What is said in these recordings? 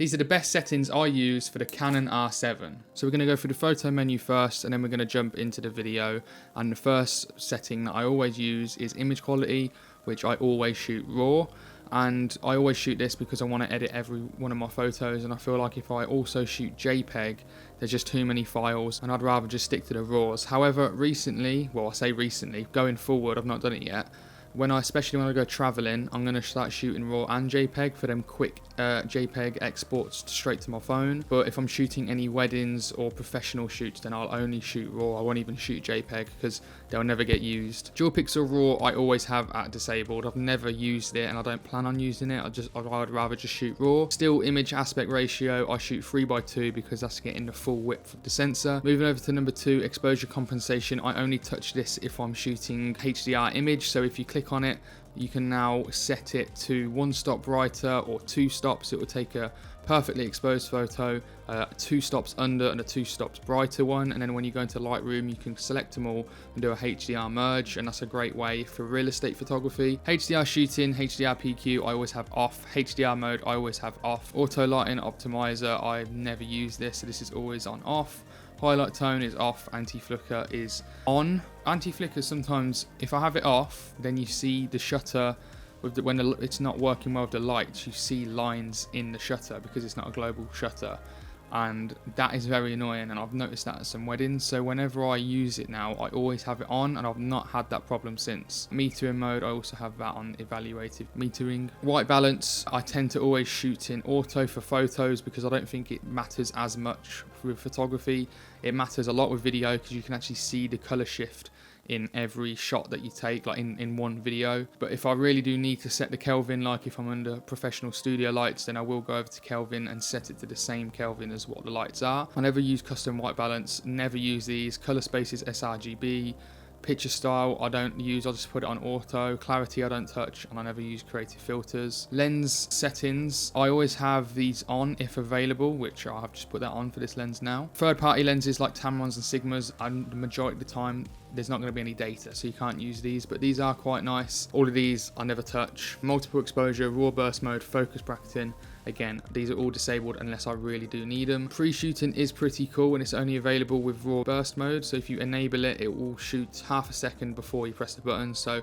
These are the best settings I use for the Canon R7. So we're going to go through the photo menu first, and then we're going to jump into the video. And the first setting that I always use is image quality, which I always shoot RAW. And I always shoot this because I want to edit every one of my photos, and I feel like if I also shoot JPEG, there's just too many files, and I'd rather just stick to the RAWs. However, recently, well, I say recently, going forward, I've not done it yet, especially when I go traveling, I'm going to start shooting RAW and JPEG for them quick JPEG exports straight to my phone. But if I'm shooting any weddings or professional shoots, then I'll only shoot RAW. I won't even shoot JPEG because they'll never get used. Dual pixel RAW I always have at disabled. I've never used it and I don't plan on using it. I'd rather just shoot RAW. Still image aspect ratio, I shoot 3:2 because that's getting the full width of the sensor. Moving over to number 2, exposure compensation. I only touch this if I'm shooting HDR image. So if you click on it, you can now set it to 1 stop brighter or 2 stops. It will take a perfectly exposed photo, 2 stops under and a 2 stops brighter one, and then when you go into Lightroom you can select them all and do a HDR merge, and that's a great way for real estate photography. HDR shooting, HDR PQ I always have off, HDR mode I always have off, auto lighting optimizer I've never used this, so this is always on off. Highlight tone is off, anti-flicker is on. Anti-flicker sometimes, if I have it off, then you see the shutter, when it's not working well with the lights, you see lines in the shutter because it's not a global shutter. And that is very annoying, and I've noticed that at some weddings. So whenever I use it now, I always have it on, and I've not had that problem since. Metering mode, I also have that on evaluated metering. White balance, I tend to always shoot in auto for photos because I don't think it matters as much with photography. It matters a lot with video because you can actually see the color shift in every shot that you take, like in one video. But if I really do need to set the Kelvin, like if I'm under professional studio lights, then I will go over to Kelvin and set it to the same Kelvin as what the lights are. I never use custom white balance, never use these. Color space is sRGB. Picture style I don't use, I'll just put it on auto. Clarity I don't touch, and I never use creative filters. Lens settings, I always have these on if available, which I have just put that on for this lens now. Third party lenses like Tamrons and Sigmas, and the majority of the time there's not going to be any data, so you can't use these, but these are quite nice. All of these I never touch. Multiple exposure, raw burst mode, focus bracketing. Again, these are all disabled unless I really do need them. Pre-shooting is pretty cool and it's only available with raw burst mode. So if you enable it, it will shoot half a second before you press the button. So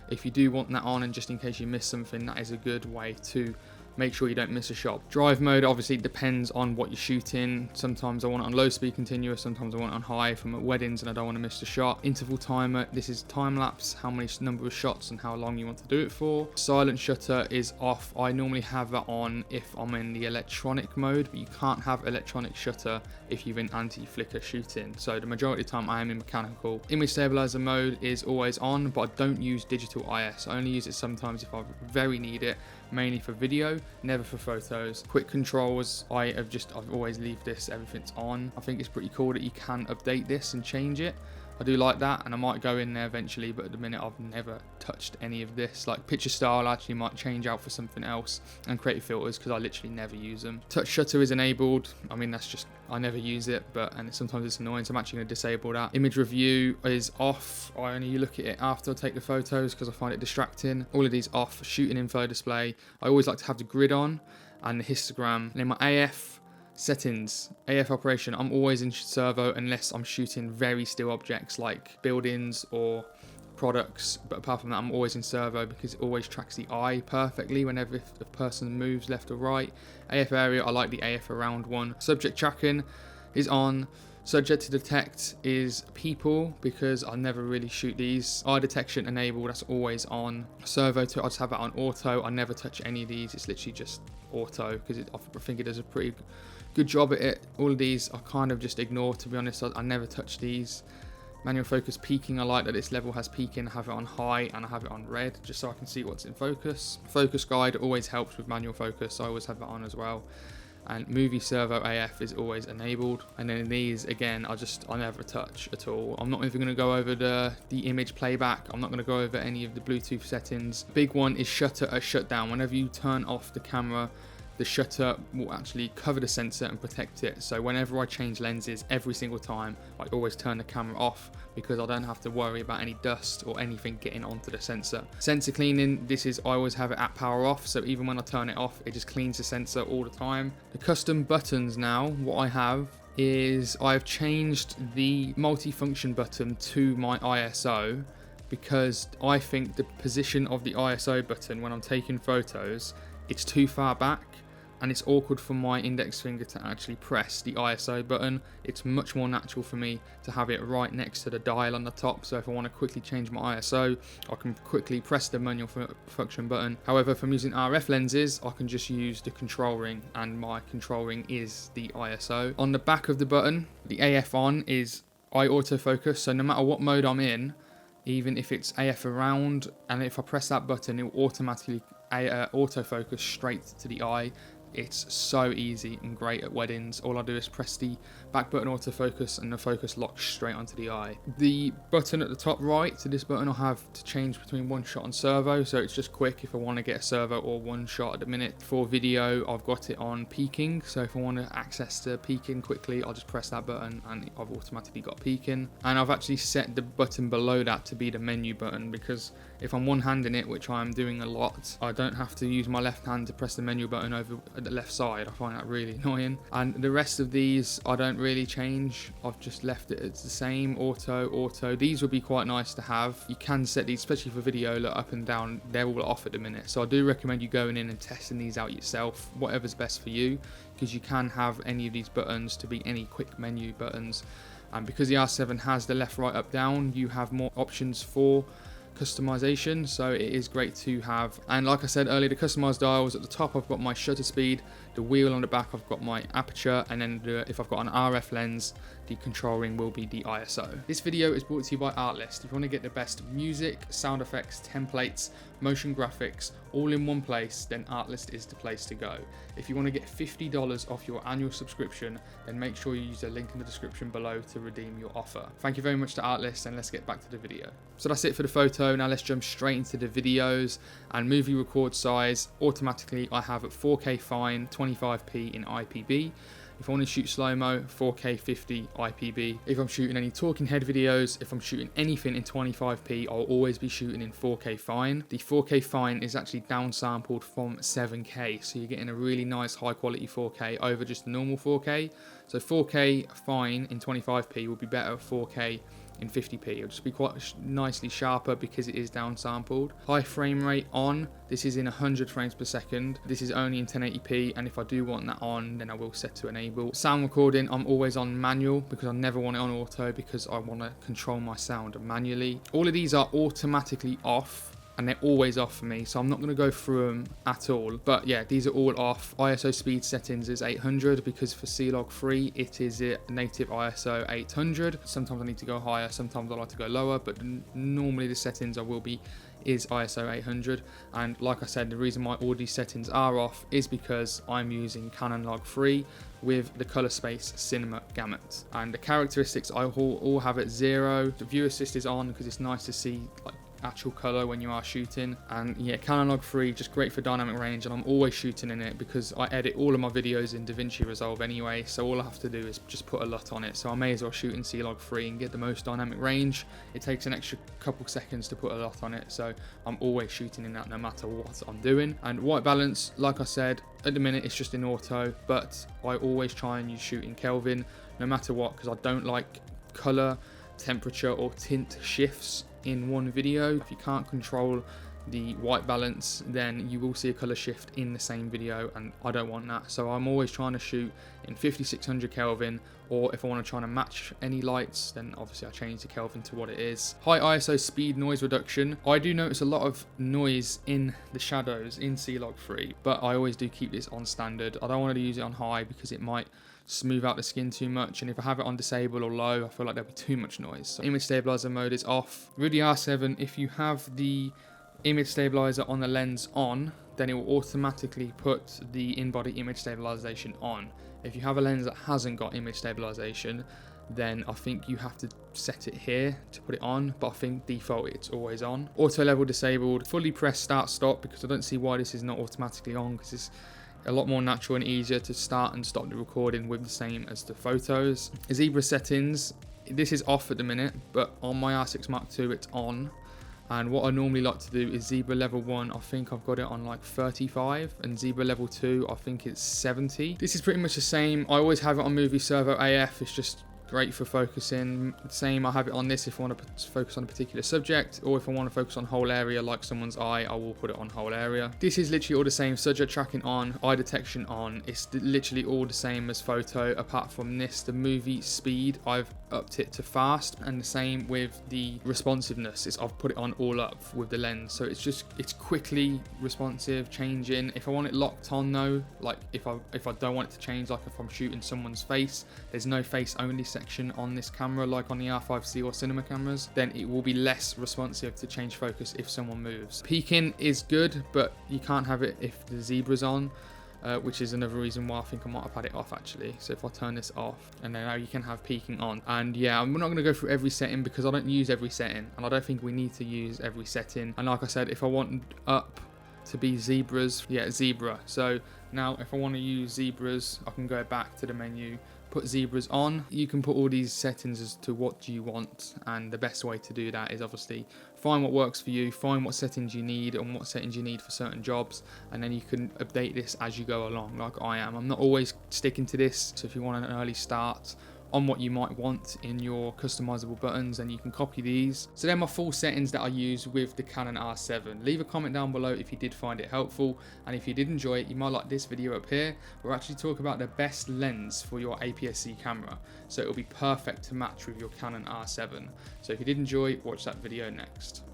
if you do want that on, and just in case you miss something, that is a good way to make sure you don't miss a shot. Drive mode obviously depends on what you're shooting. Sometimes I want it on low speed continuous, sometimes I want it on high if I'm at weddings and I don't want to miss the shot. Interval timer, this is time lapse, how many number of shots and how long you want to do it for. Silent shutter is off. I normally have that on if I'm in the electronic mode, but you can't have electronic shutter if you're in anti-flicker shooting. So the majority of the time I am in mechanical. Image stabilizer mode is always on, but I don't use digital IS. I only use it sometimes if I very need it, mainly for video, never for photos. Quick controls, I've always leave this, everything's on. I think it's pretty cool that you can update this and change it. I do like that, and I might go in there eventually, but at the minute I've never touched any of this. Like picture style, I actually might change out for something else, and creative filters because I literally never use them. Touch shutter is enabled. I mean, that's just, I never use it, and sometimes it's annoying, so I'm actually going to disable that. Image review is off. I only look at it after I take the photos because I find it distracting. All of these off. Shooting info display, I always like to have the grid on and the histogram. And then my AF settings, AF operation, I'm always in servo unless I'm shooting very still objects like buildings or products, but apart from that I'm always in servo because it always tracks the eye perfectly whenever if the person moves left or right. AF area, I like the AF around one. Subject tracking is on. Subject to detect is people because I never really shoot these. Eye detection enabled, that's always on. Servo to, I just have that on auto. I never touch any of these, it's literally just auto because I think it does a pretty good job at it. All of these I kind of just ignore, to be honest. I never touch these. Manual focus peaking, I like that this level has peaking. I have it on high and I have it on red just so I can see what's in focus. Focus guide always helps with manual focus, so I always have that on as well. And movie servo AF is always enabled. And then these again I never touch at all. I'm not even going to go over the image playback. I'm not going to go over any of the Bluetooth settings. Big one is shutter or shutdown. Whenever you turn off the camera, the shutter will actually cover the sensor and protect it. So whenever I change lenses, every single time, I always turn the camera off because I don't have to worry about any dust or anything getting onto the sensor. Sensor cleaning, I always have it at power off, so even when I turn it off, it just cleans the sensor all the time. The custom buttons now, what I have is I've changed the multifunction button to my ISO because I think the position of the ISO button when I'm taking photos, it's too far back and it's awkward for my index finger to actually press the ISO button. It's much more natural for me to have it right next to the dial on the top, so if I want to quickly change my ISO, I can quickly press the manual function button. However, if I'm using RF lenses, I can just use the control ring, and my control ring is the ISO. On the back of the button, the AF on is eye autofocus, so no matter what mode I'm in, even if it's AF around, and if I press that button, it will automatically autofocus straight to the eye. It's so easy and great at weddings. All I do is press the back button autofocus and the focus locks straight onto the eye. The button at the top right, so this button I'll have to change between one shot and servo, so it's just quick if I want to get a servo or one shot at the minute. For video, I've got it on peaking, so if I want to access the peaking quickly, I'll just press that button and I've automatically got peaking. And I've actually set the button below that to be the menu button, because if I'm one-handing it, which I'm doing a lot, I don't have to use my left hand to press the menu button over at the left side. I find that really annoying. And the rest of these I don't really change. I've just left it as the same. Auto. These would be quite nice to have. You can set these, especially for video, look up and down. They're all off at the minute. So I do recommend you going in and testing these out yourself, whatever's best for you, because you can have any of these buttons to be any quick menu buttons. And because the R7 has the left, right, up, down, you have more options for customization, so it is great to have. And like I said earlier, the customized dials at the top, I've got my shutter speed, the wheel on the back, I've got my aperture, and then if I've got an RF lens, the control ring will be the ISO. This video is brought to you by Artlist. If you want to get the best music, sound effects, templates, motion graphics all in one place, then Artlist is the place to go. If you want to get $50 off your annual subscription, then make sure you use the link in the description below to redeem your offer. Thank you very much to Artlist, and let's get back to the video. So that's it for the photo. Now let's jump straight into the videos. And movie record size, automatically I have at 4K fine, 25p in IPB. If I want to shoot slow-mo, 4K 50 IPB. If I'm shooting any talking head videos, if I'm shooting anything in 25p, I'll always be shooting in 4K fine. The 4K fine is actually downsampled from 7K, so you're getting a really nice high quality 4K over just the normal 4K. So 4K fine in 25p will be better at 4K in 50p. It'll just be quite nicely sharper because it is downsampled. High frame rate on, this is in 100 frames per second. This is only in 1080p, and if I do want that on, then I will set to enable. Sound recording, I'm always on manual because I never want it on auto, because I want to control my sound manually. All of these are automatically off, and they're always off for me, so I'm not going to go through them at all. But yeah, these are all off. ISO speed settings is 800 because for C-Log 3 it is a native ISO 800. Sometimes I need to go higher, sometimes I like to go lower, but normally the settings I will be is ISO 800. And like I said, the reason why all these settings are off is because I'm using Canon R7 with the color space cinema gamut, and the characteristics I all have at 0. The view assist is on because it's nice to see like actual color when you are shooting. And yeah, Canon R7 just great for dynamic range, and I'm always shooting in it because I edit all of my videos in DaVinci Resolve anyway, so all I have to do is just put a LUT on it. So I may as well shoot in C-Log 3 and get the most dynamic range. It takes an extra couple seconds to put a LUT on it, so I'm always shooting in that no matter what I'm doing. And white balance, like I said, at the minute it's just in auto, but I always try and shoot in Kelvin no matter what, because I don't like color, temperature or tint shifts in one video. If you can't control the white balance, then you will see a color shift in the same video, and I don't want that. So I'm always trying to shoot in 5600 Kelvin, or if I want to try and match any lights, then obviously I change the Kelvin to what it is. High ISO speed noise reduction. I do notice a lot of noise in the shadows in C-Log 3, but I always do keep this on standard. I don't want to use it on high because it might smooth out the skin too much, and if I have it on disable or low, I feel like there'll be too much noise. So image stabilizer mode is off. With the R7, if you have the image stabilizer on the lens on, then it will automatically put the in-body image stabilization on. If you have a lens that hasn't got image stabilization, then I think you have to set it here to put it on, but I think default it's always on. Auto level disabled. Fully press start stop because I don't see why this is not automatically on, because a lot more natural and easier to start and stop the recording with the same as the photos. Zebra settings, this is off at the minute, but on my R6 Mark II it's on. And what I normally like to do is Zebra level 1, I think I've got it on like 35, and Zebra level 2, I think it's 70. This is pretty much the same. I always have it on Movie Servo AF, it's just great for focusing. Same, I have it on this if I want to focus on a particular subject, or if I want to focus on whole area like someone's eye, I will put it on whole area. This is literally all the same. Subject tracking on, eye detection on. It's literally all the same as photo, apart from this, the movie speed, I've upped it to fast, and the same with the responsiveness. I've put it on all up with the lens, so it's quickly responsive, changing. If I want it locked on though, like if I don't want it to change, like if I'm shooting someone's face, there's no face only section on this camera like on the R5C or cinema cameras, then it will be less responsive to change focus if someone moves. Peaking is good, but you can't have it if the zebra's on, which is another reason why I think I might have had it off actually. So if I turn this off, and then now you can have peaking on. And yeah, I'm not going to go through every setting because I don't use every setting, and I don't think we need to use every setting. And like I said, if I want up to be zebras, yeah, zebra. So now if I want to use zebras, I can go back to the menu, put zebras on. You can put all these settings as to what you want, and the best way to do that is obviously find what works for you, find what settings you need and what settings you need for certain jobs, and then you can update this as you go along, like I am. I'm not always sticking to this, so if you want an early start on what you might want in your customizable buttons, and you can copy these. So they're my full settings that I use with the Canon R7. Leave a comment down below if you did find it helpful, and if you did enjoy it, you might like this video up here. We'll actually talk about the best lens for your APS-C camera, so it'll be perfect to match with your Canon R7. So if you did enjoy, watch that video next.